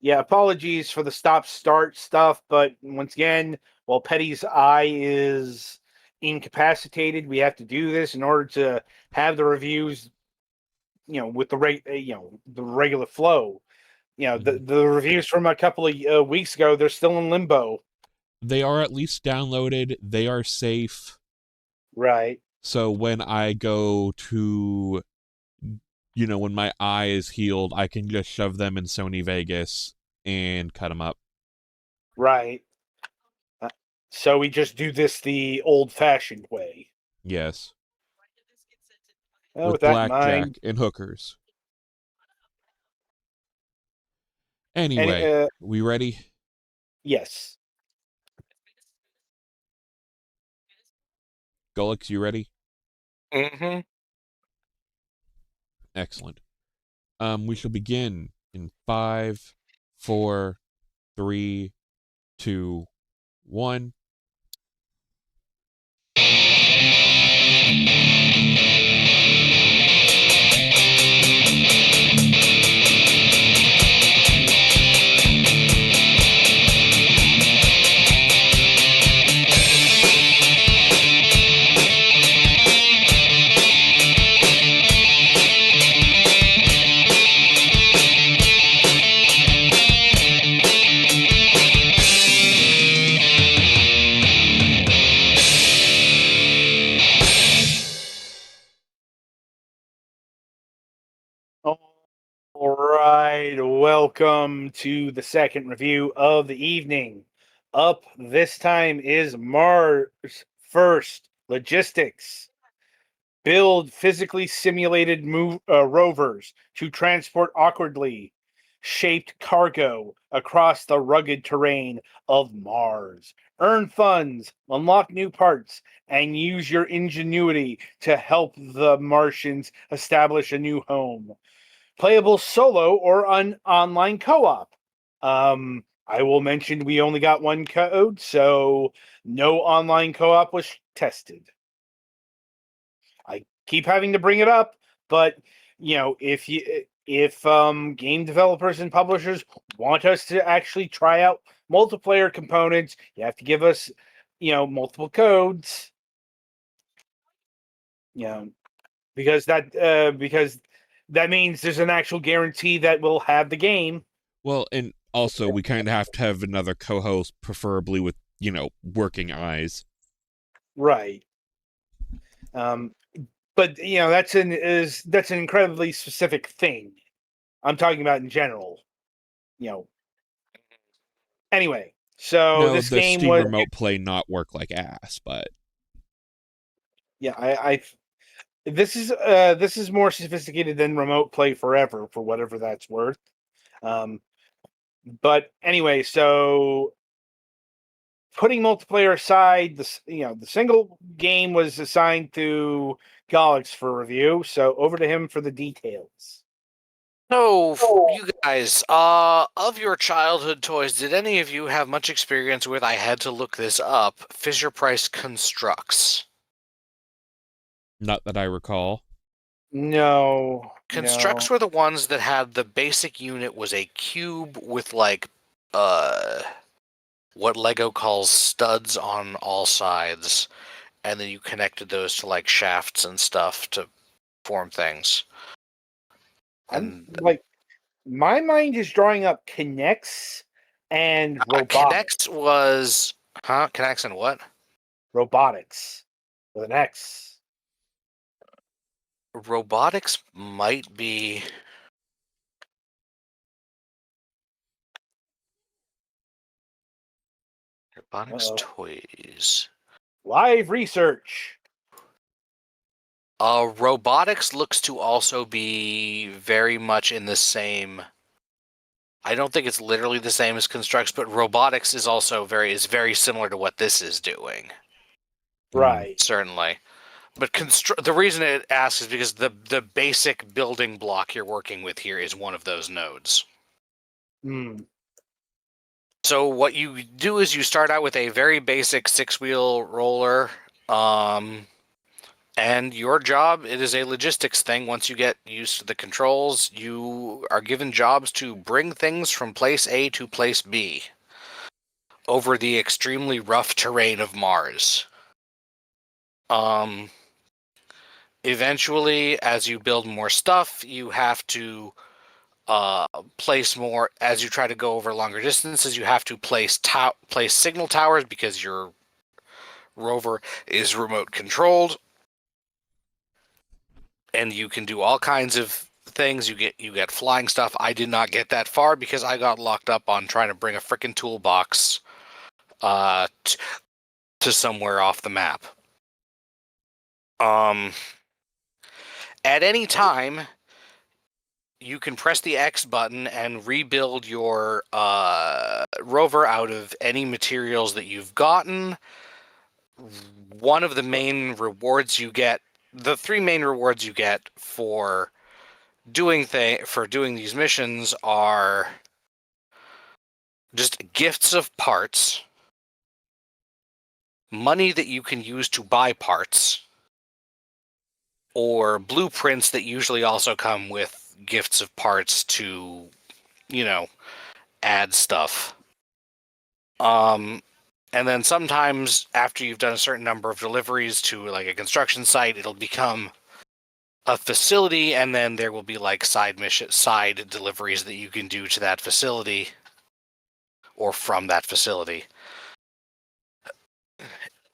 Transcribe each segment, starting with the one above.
Yeah, apologies for the stop-start stuff, but once again, while Petty's eye is incapacitated, we have to do this in order to have the reviews, with the regular flow. The reviews from a couple of weeks ago, they're still in limbo. They are at least downloaded. They are safe. Right, So when I go to, when my eye is healed, I can just shove them in Sony Vegas and cut them up. right. Uh, So we just do this the old-fashioned way. Yes. With With that in blackjack mind, and hookers. and Anyway, we ready? yes. Golux, you ready? Mm-hmm. Excellent. We shall begin in 5, 4, 3, 2, 1. All right, welcome to the second review of the evening. Up this time is Mars First Logistics. Build physically simulated rovers to transport awkwardly shaped cargo across the rugged terrain of Mars. Earn funds, unlock new parts, and use your ingenuity to help the Martians establish a new home. Playable solo or online co-op. I will mention we only got one code, so no online co-op was tested. I keep having to bring it up, but if game developers and publishers want us to actually try out multiplayer components, you have to give us multiple codes. You know, because that means there's an actual guarantee that we'll have the game. Well, and also we kind of have to have another co-host, preferably with, working eyes. Right. Um, but that's an incredibly specific thing. I'm talking about in general. You know. Anyway, so No, this the game Steam was Remote Play not work like ass, but yeah. This is more sophisticated than Remote Play Forever for whatever that's worth. Um, but anyway, so putting multiplayer aside, the single game was assigned to Golux for review. So over to him for the details. So, you guys, of your childhood toys, did any of you have much experience with, I had to look this up, Fisher-Price Constructs? not that I recall. No, Constructs were the ones that had the basic unit was a cube with, like, what Lego calls studs on all sides, and then you connected those to, like, shafts and stuff to form things. I'm And like my mind is drawing up Kinects and robotics. Kinects was... Huh? Kinects and what? Robotics with an X. Robotics might be... Robotics Uh-oh. toys. Live research. Robotics looks to also be very much in the same... I don't think it's literally the same as Constructs, but robotics is also very similar to what this is doing. Right. Certainly. But the reason it asks is because the basic building block you're working with here is one of those nodes. Hmm. So what you do is you start out with a very basic 6-wheel roller. And your job, it is a logistics thing. Once you get used to the controls, you are given jobs to bring things from place A to place B over the extremely rough terrain of Mars. Eventually, as you build more stuff, you have to place more. As you try to go over longer distances, you have to place signal towers because your rover is remote controlled, and you can do all kinds of things. You get flying stuff. I did not get that far because I got locked up on trying to bring a frickin' toolbox to somewhere off the map. At any time, you can press the X button and rebuild your rover out of any materials that you've gotten. One of the main rewards you get, the three main rewards you get for doing these missions are just gifts of parts, money that you can use to buy parts, or blueprints that usually also come with gifts of parts to, add stuff. And then sometimes after you've done a certain number of deliveries to like a construction site, it'll become a facility, and then there will be like side deliveries that you can do to that facility or from that facility.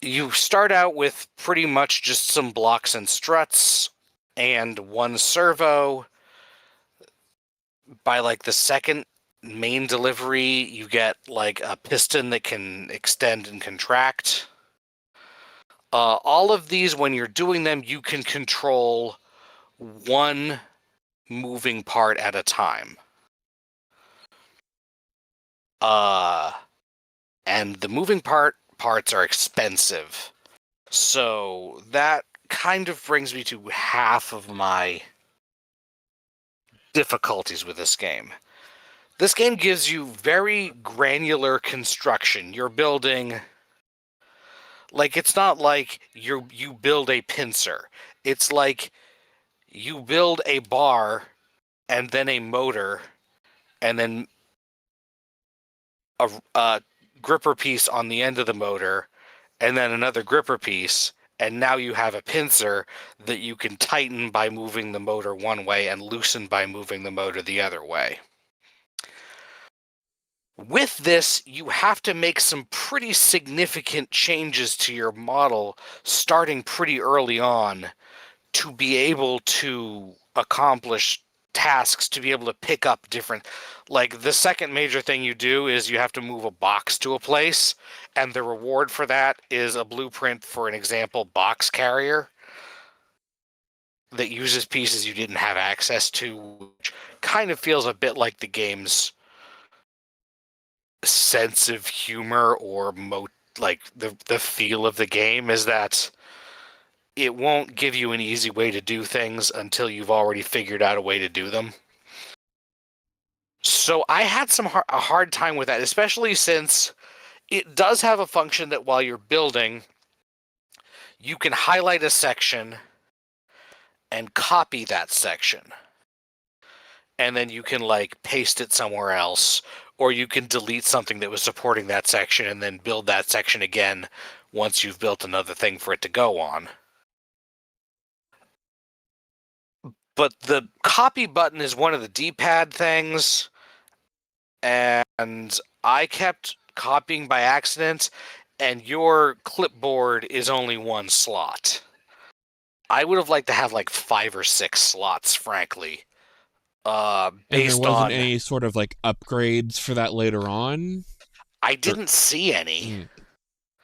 You start out with pretty much just some blocks and struts and one servo. By like the second main delivery, you get like a piston that can extend and contract. All of these, when you're doing them, you can control one moving part at a time. And the moving parts are expensive. So that kind of brings me to half of my difficulties with this game. This game gives you very granular construction. You're building, like, it's not like you build a pincer. It's like you build a bar and then a motor and then a gripper piece on the end of the motor and then another gripper piece, and now you have a pincer that you can tighten by moving the motor one way and loosen by moving the motor the other way. With this, you have to make some pretty significant changes to your model starting pretty early on to be able to accomplish tasks, to be able to pick up different. Like, the second major thing you do is you have to move a box to a place, and the reward for that is a blueprint for an example box carrier that uses pieces you didn't have access to, which kind of feels a bit like the game's sense of humor or like the feel of the game is that it won't give you an easy way to do things until you've already figured out a way to do them. So I had a hard time with that, especially since it does have a function that while you're building, you can highlight a section and copy that section. And then you can like paste it somewhere else, or you can delete something that was supporting that section and then build that section again once you've built another thing for it to go on. But the copy button is one of the D-pad things, and I kept copying by accident, and your clipboard is only one slot. I would have liked to have like 5 or 6 slots, frankly. And there Based wasn't on, any sort of like upgrades for that later on? I didn't see any.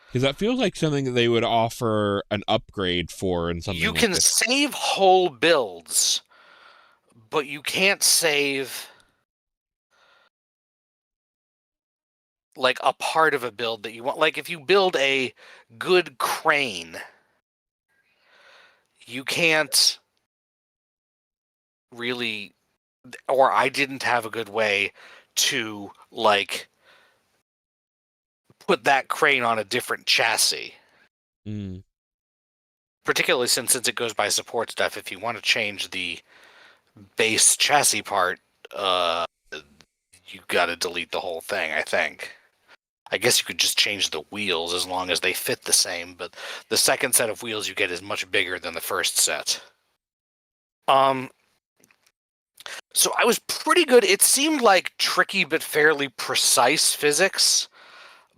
Because that feels like something that they would offer an upgrade for in something You like can this. save whole builds, but you can't save like a part of a build that you want. Like if you build a good crane, you can't really, or I didn't have a good way to like put that crane on a different chassis. Mm. particularly since it goes by support stuff. If you want to change the base chassis part, you got to delete the whole thing, I think. I guess you could just change the wheels as long as they fit the same, but the second set of wheels you get is much bigger than the first set. So I was pretty good. It seemed like tricky but fairly precise physics.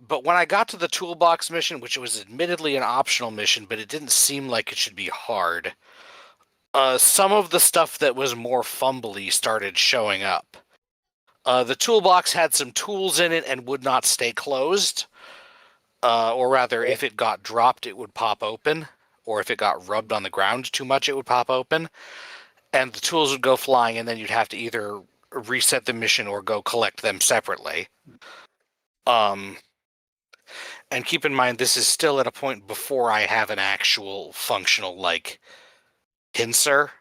But when I got to the toolbox mission, which was admittedly an optional mission, but it didn't seem like it should be hard, some of the stuff that was more fumbly started showing up. The toolbox had some tools in it and would not stay closed. Or rather, if it got dropped, it would pop open. Or if it got rubbed on the ground too much, it would pop open. And the tools would go flying, and then you'd have to either reset the mission or go collect them separately. And keep in mind, this is still at a point before I have an actual functional, like, pincer.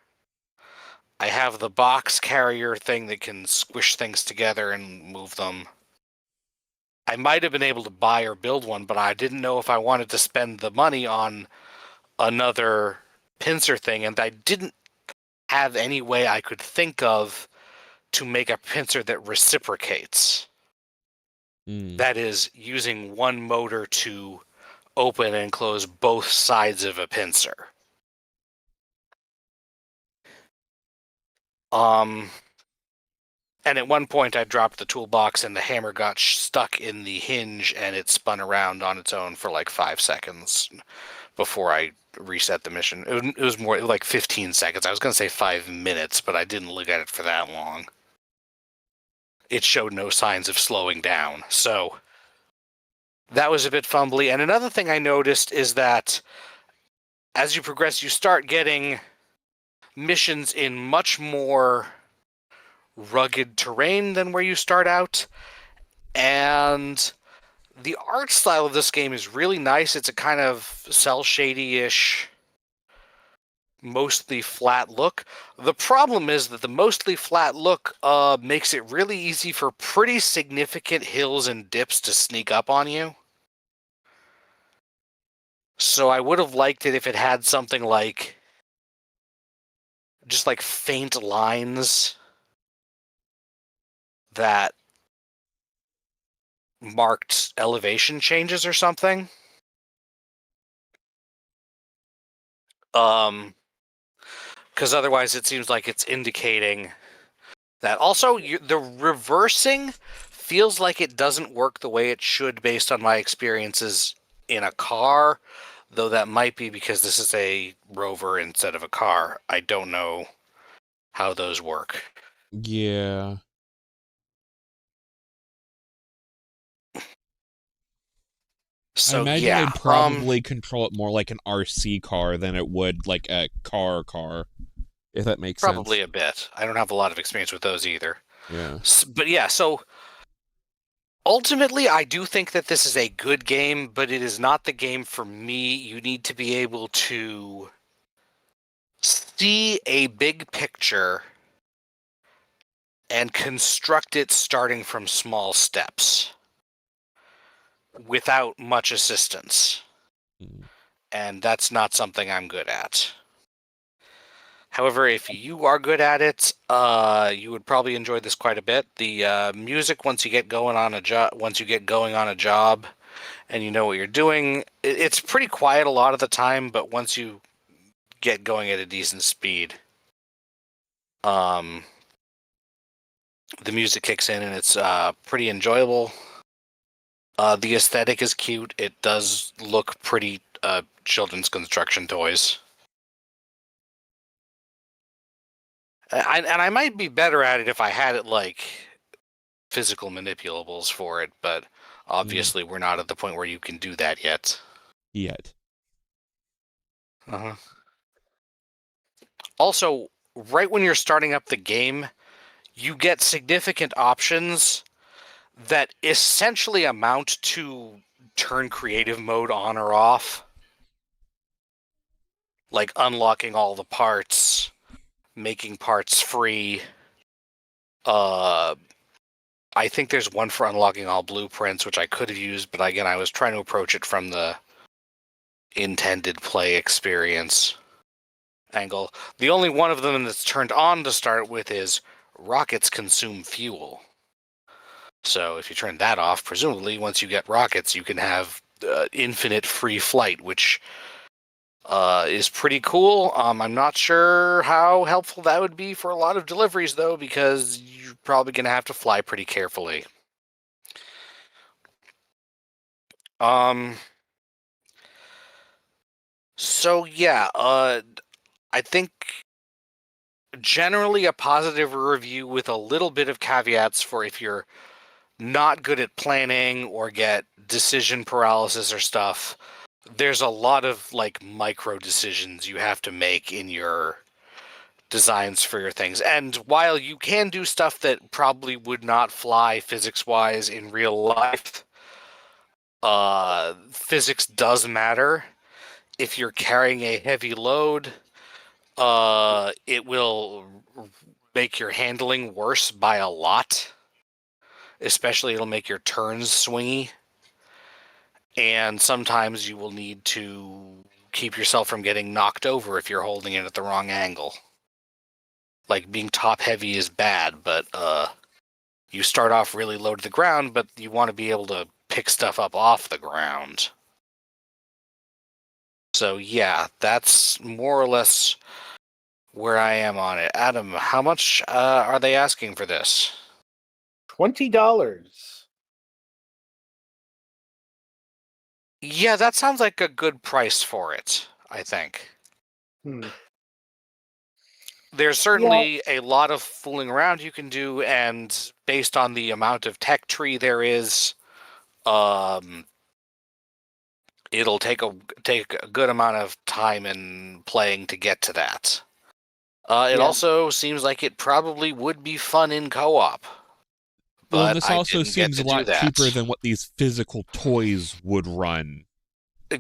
I have the box carrier thing that can squish things together and move them. I might have been able to buy or build one, but I didn't know if I wanted to spend the money on another pincer thing, and I didn't have any way I could think of to make a pincer that reciprocates. That is, using one motor to open and close both sides of a pincer. And at one point I dropped the toolbox and the hammer got stuck in the hinge and it spun around on its own for like 5 seconds before I reset the mission. It was more like 15 seconds. I was going to say 5 minutes, but I didn't look at it for that long. It showed no signs of slowing down. So that was a bit fumbly. And another thing I noticed is that as you progress, you start getting missions in much more rugged terrain than where you start out. And the art style of this game is really nice. It's a kind of cel shady-ish, mostly flat look. The problem is that the mostly flat look makes it really easy for pretty significant hills and dips to sneak up on you. So I would have liked it if it had something like just like faint lines that marked elevation changes or something. Because otherwise it seems like it's indicating that. Also, the reversing feels like it doesn't work the way it should based on my experiences in a car, though that might be because this is a rover instead of a car. I don't know how those work. Yeah. So, I imagine yeah, they'd probably control it more like an RC car than it would like a car, if that makes probably sense. a bit. I don't have a lot of experience with those either. Yeah. But yeah, so ultimately, I do think that this is a good game, but it is not the game for me. You need to be able to see a big picture and construct it starting from small steps without much assistance. And that's not something I'm good at. However, if you are good at it, you would probably enjoy this quite a bit. The music, once you get going on a job, and you know what you're doing, it's pretty quiet a lot of the time. But once you get going at a decent speed, the music kicks in and it's pretty enjoyable. The aesthetic is cute. It does look pretty children's construction toys. And I might be better at it if I had it like physical manipulables for it, but obviously we're not at the point where you can do that yet. Uh-huh. Also, right when you're starting up the game, you get significant options that essentially amount to turn creative mode on or off. Like unlocking all the parts, making parts free. I think there's one for unlocking all blueprints, which I could have used, but again, I was trying to approach it from the intended play experience angle. The only one of them that's turned on to start with is rockets consume fuel. So if you turn that off, presumably once you get rockets, you can have infinite free flight, which is pretty cool. I'm not sure how helpful that would be for a lot of deliveries, though, because you're probably going to have to fly pretty carefully. So yeah, I think generally a positive review with a little bit of caveats for if you're not good at planning or get decision paralysis or stuff. There's a lot of like micro decisions you have to make in your designs for your things. And while you can do stuff that probably would not fly physics-wise in real life, physics does matter. If you're carrying a heavy load, it will make your handling worse by a lot. Especially it'll make your turns swingy. And sometimes you will need to keep yourself from getting knocked over if you're holding it at the wrong angle. Like, being top heavy is bad, but you start off really low to the ground, but you want to be able to pick stuff up off the ground. So yeah, that's more or less where I am on it. Adam, how much are they asking for this? $20. Yeah, that sounds like a good price for it, I think. There's certainly a lot of fooling around you can do, and based on the amount of tech tree there is, it'll take a good amount of time and playing to get to that. It also seems like it probably would be fun in co-op. Well, and But this I also didn't get seems to a do lot that. cheaper than what these physical toys would run.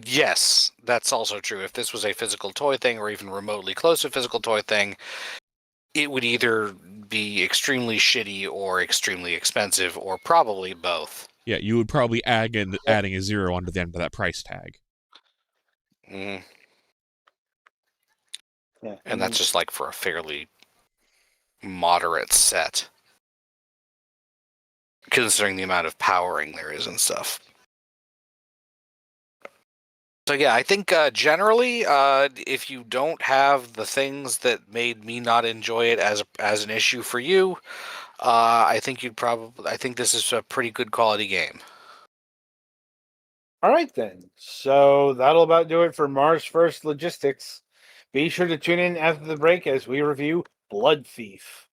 Yes, that's also true. If this was a physical toy thing or even remotely close to a physical toy thing, it would either be extremely shitty or extremely expensive, or probably both. Yeah, you would probably adding a zero onto the end of that price tag. Mm. Yeah, And that's just like for a fairly moderate set, considering the amount of powering there is and stuff. So yeah, I think generally, if you don't have the things that made me not enjoy it as an issue for you, I think this is a pretty good quality game. All right, then. So that'll about do it for Mars First Logistics. Be sure to tune in after the break as we review Blood Thief.